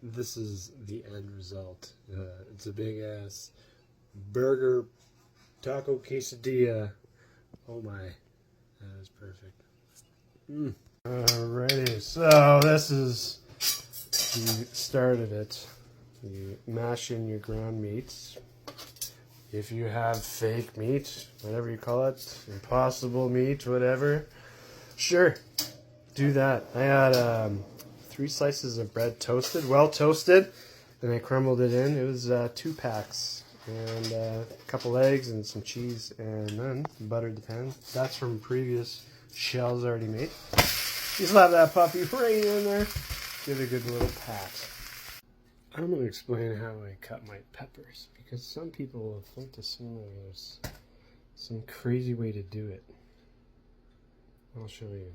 This is the end result. It's a big ass burger taco quesadilla. Oh my, that is perfect. Alrighty, so this is the start of it. You mash in your ground meats. If you have fake meat, whatever you call it, impossible meat, whatever, sure, do that. I had 3 slices of bread toasted, well toasted, and I crumbled it in. It was 2 packs, and a couple eggs and some cheese, and then buttered the pan. That's from previous shells already made. You slap that puppy right in there, give it a good little pat. I'm going to explain how I cut my peppers, because some people will think to seem like there's some crazy way to do it. I'll show you.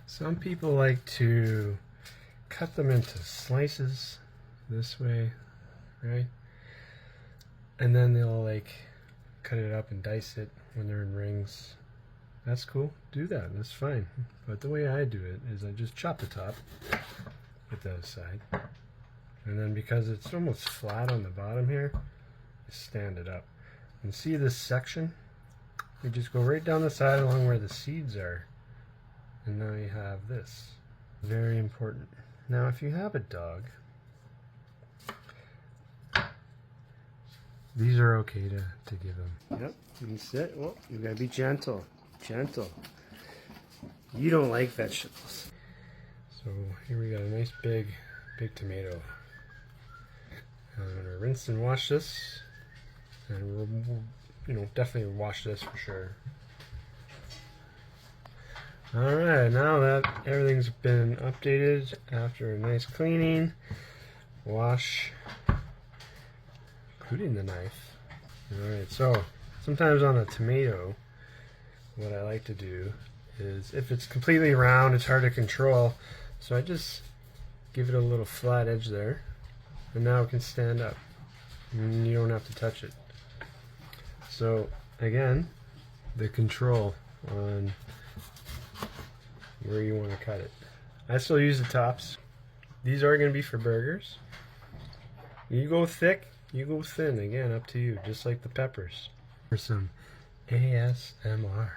Some people like to cut them into slices this way, right? And then they'll like cut it up and dice it when they're in rings. That's cool. Do that. That's fine. But the way I do it is I just chop the top, put that aside. And then because it's almost flat on the bottom here, you stand it up. And see this section? You just go right down the side along where the seeds are. And now you have this. Very important. Now if you have a dog, these are okay to give them. Yep, you sit. Well, you gotta be gentle. Gentle. You don't like vegetables. So here we got a nice big tomato. I'm gonna rinse and wash this, and we'll definitely wash this for sure. Alright, now that everything's been updated after a nice cleaning, wash, including the knife. Alright, so sometimes on a tomato, what I like to do is, if it's completely round, it's hard to control, so I just give it a little flat edge there. And now it can stand up. And you don't have to touch it. So again, the control on where you want to cut it. I still use the tops. These are going to be for burgers. You go thick, you go thin. Again, up to you. Just like the peppers. For some ASMR.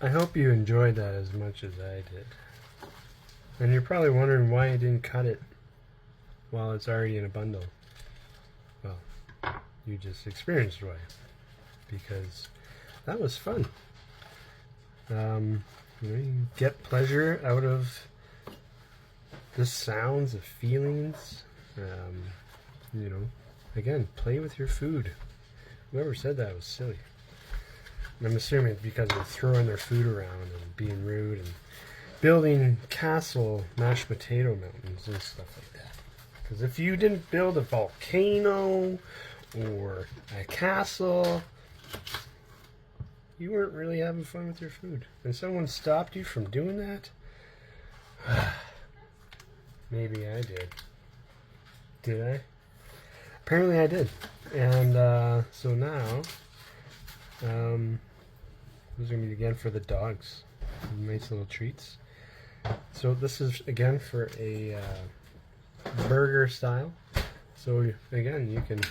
I hope you enjoyed that as much as I did. And you're probably wondering why I didn't cut it while it's already in a bundle. Well, you just experienced why. Because that was fun. You get pleasure out of the sounds, the feelings. Again, play with your food. Whoever said that was silly. I'm assuming it's because they're throwing their food around and being rude and building castle mashed potato mountains and stuff like that. Because if you didn't build a volcano or a castle, you weren't really having fun with your food. And someone stopped you from doing that? Maybe I did. Did I? Apparently I did. And so now, these are going to be again for the dogs. Nice little treats. So this is again for a burger style. So again, you can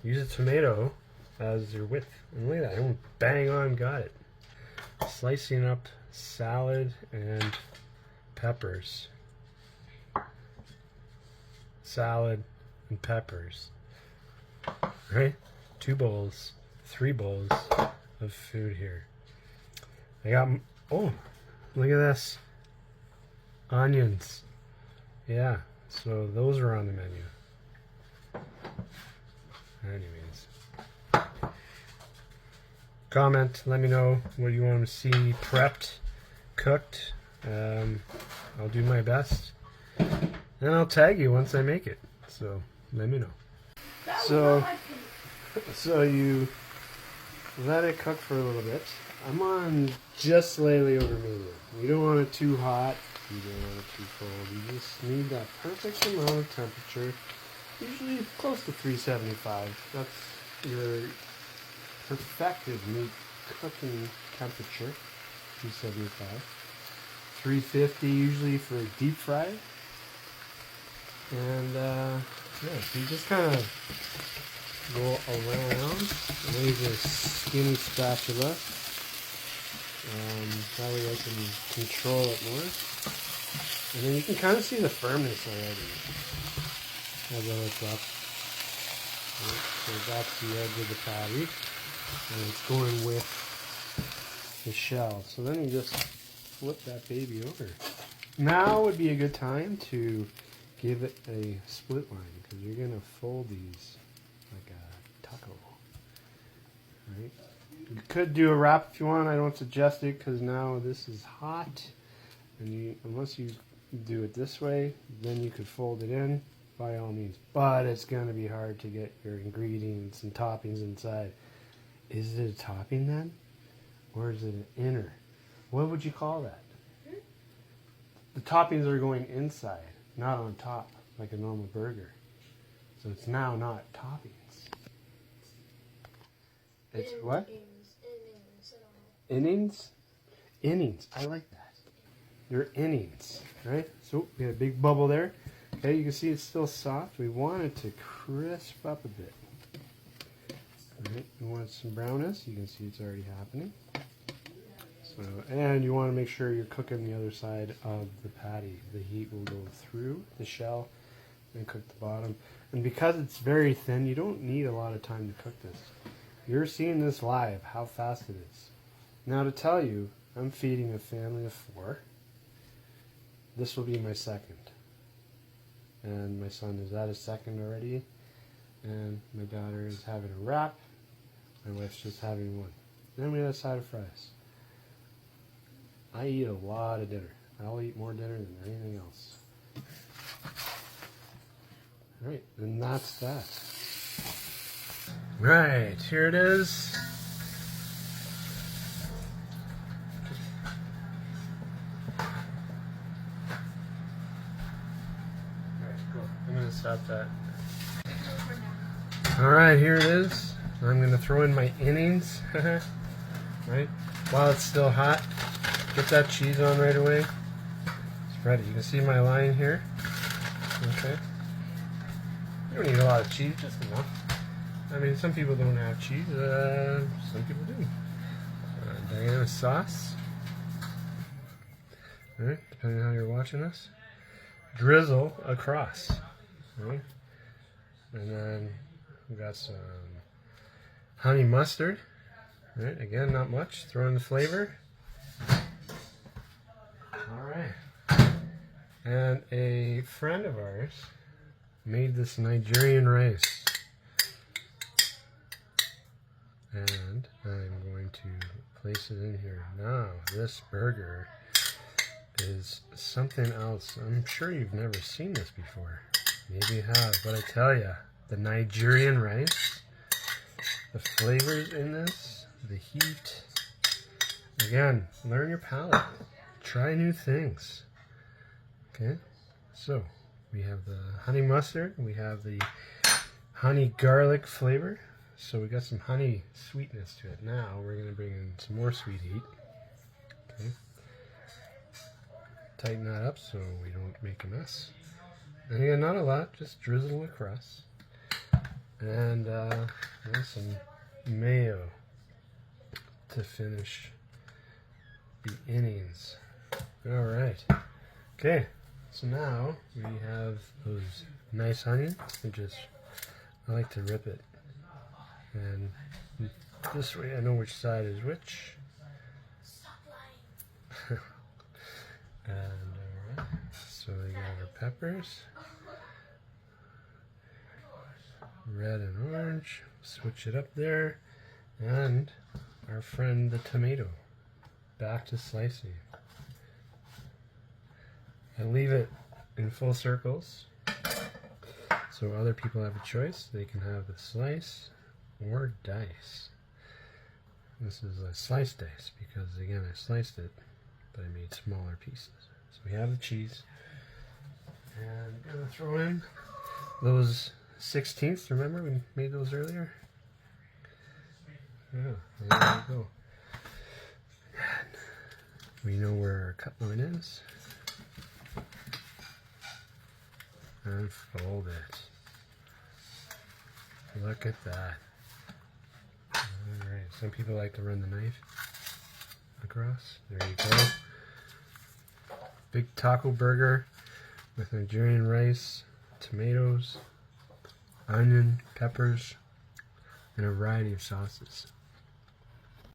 use a tomato as your width. And look at that, I went bang on, got it. Slicing up salad and peppers. Salad and peppers. Right? 2 bowls, 3 bowls of food here. I got, oh, look at this. Onions. Yeah, so those are on the menu. Anyways. Comment, let me know what you want to see prepped, cooked. I'll do my best. And I'll tag you once I make it. So let me know. So you let it cook for a little bit. I'm on just slightly over medium. You don't want it too hot. You don't want it too cold. You just need that perfect amount of temperature. Usually close to 375. That's your perfected meat cooking temperature. 375. 350 usually for a deep fry. And yeah, so you just kind of go around. Use a skinny spatula. That way I can control it more. And then you can kind of see the firmness already as I lift up. Right, so that's the edge of the patty. And it's going with the shell. So then you just flip that baby over. Now would be a good time to give it a split line because you're going to fold these like a taco. Right? You could do a wrap if you want. I don't suggest it because now this is hot. And unless you do it this way, then you could fold it in by all means. But it's going to be hard to get your ingredients and toppings inside. Is it a topping then? Or is it an inner? What would you call that? The toppings are going inside, not on top, like a normal burger. So it's now not toppings. It's what? Innings? Innings. I like that. They're innings, right? So we got a big bubble there. Okay, you can see it's still soft. We want it to crisp up a bit. All right, we want some brownness. You can see it's already happening. So, and you want to make sure you're cooking the other side of the patty. The heat will go through the shell and cook the bottom. And because it's very thin, you don't need a lot of time to cook this. You're seeing this live, how fast it is. Now to tell you, I'm feeding a family of 4. This will be my second. And my son is at his second already. And my daughter is having a wrap. My wife's just having one. Then we have a side of fries. I eat a lot of dinner. I'll eat more dinner than anything else. Alright, and that's that. Right, here it is. Alright, cool. I'm going to stop that. Alright, here it is. I'm going to throw in my innings. Right? While it's still hot. Get that cheese on right away. It's ready. You can see my line here. Okay. You don't need a lot of cheese, just enough. I mean, some people don't have cheese. Some people do. Diana sauce. Alright, depending on how you're watching this. Drizzle across. Right? And then we got some honey mustard. Right? Again, not much. Throw in the flavor. Alright. And a friend of ours made this Nigerian rice. And I'm going to place it in here. Now, this burger is something else. I'm sure you've never seen this before. Maybe you have, but I tell you, the Nigerian rice, the flavors in this, the heat. Again, learn your palate. Try new things. Okay, so we have the honey mustard, we have the honey garlic flavor. So we got some honey sweetness to it. Now we're going to bring in some more sweet heat. Okay. Tighten that up so we don't make a mess. And again, not a lot, just drizzle across. And some mayo to finish the innings. All right. Okay. So now we have those nice onions. I like to rip it, and this way I know which side is which. And alright, so we got our peppers, red and orange. Switch it up there, and our friend the tomato. Back to slicing. I leave it in full circles so other people have a choice. They can have a slice or dice. This is a slice dice because, again, I sliced it, but I made smaller pieces. So we have the cheese, and I'm going to throw in those 16ths. Remember we made those earlier? Yeah, there we go. And we know where our cut line is. And fold it. Look at that. Alright, some people like to run the knife across. There you go. Big taco burger with Nigerian rice, tomatoes, onion, peppers, and a variety of sauces.